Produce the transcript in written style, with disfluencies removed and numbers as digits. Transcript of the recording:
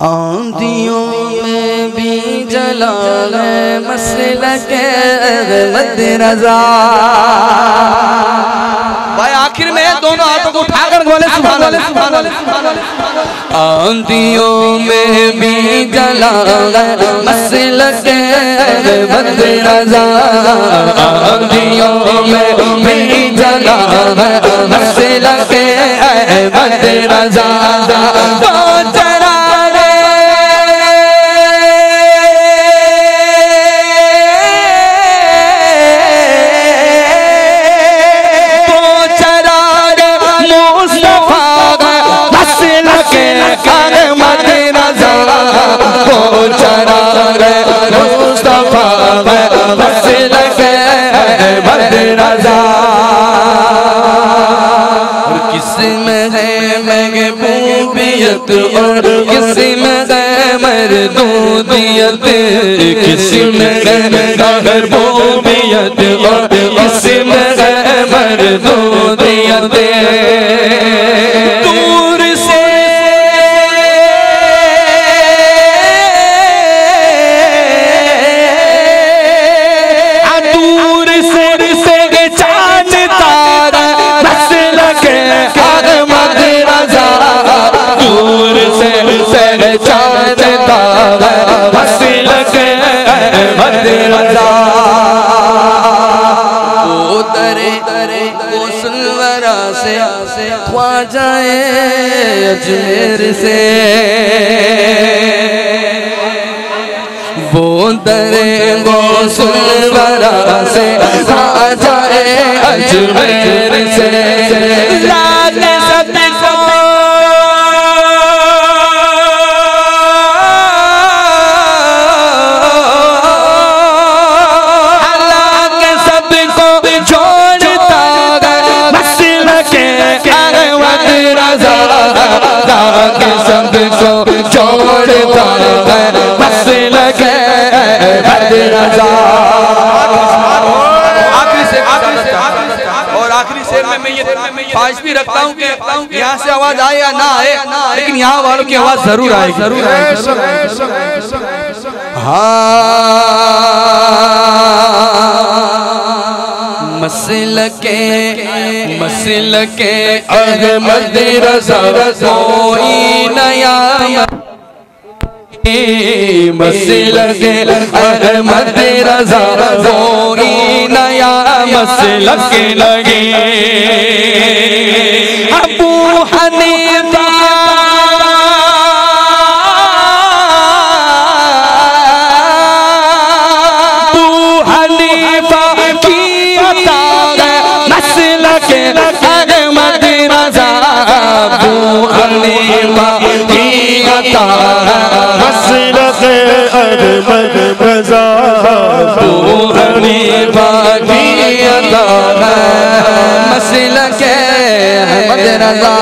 आंधियों में भी जला है मसलक अहमद रज़ा। भाई आखिर में दोनों हाथों को उठाकर बोले सुभान अल्लाह, सुभान अल्लाह, सुभान अल्लाह। आंधियों में भी जला है मसलक अहमद रज़ा। आंधियों में भी जला है मसलक अहमद रज़ा। और किस्म है मरदूदियत, किस्म है महबूबियत और किस्म है मरदूदियत। दूर से चांद तारा मसलक अहमद रज़ा। दूर से चांद तारा मसलक अहमद रज़ा। वो दरे वो सुलवरा से ख्वाजा अजमेर से। वो दरे वो सुलवरा से ख्वाजा अजमेर से। जोड़ता है मसलक अहमद रज़ा। और आखिरी शेर में मैं ये ख्वाहिश भी रखता हूँ कि यहाँ से आवाज आए या ना आए, लेकिन यहाँ वालों की आवाज जरूर आएगी, जरूर आएगी। हाँ मसलक अहमद रज़ा कोई नया। मसलक अहमद रज़ा कोई नया मसलक लगे। अबू हनीफा की अता मसलक अहमद रज़ा। अबू हनीफा की अता मसलक अहमद रज़ा। अबू हनीफा की अता मसलक अहमद रज़ा।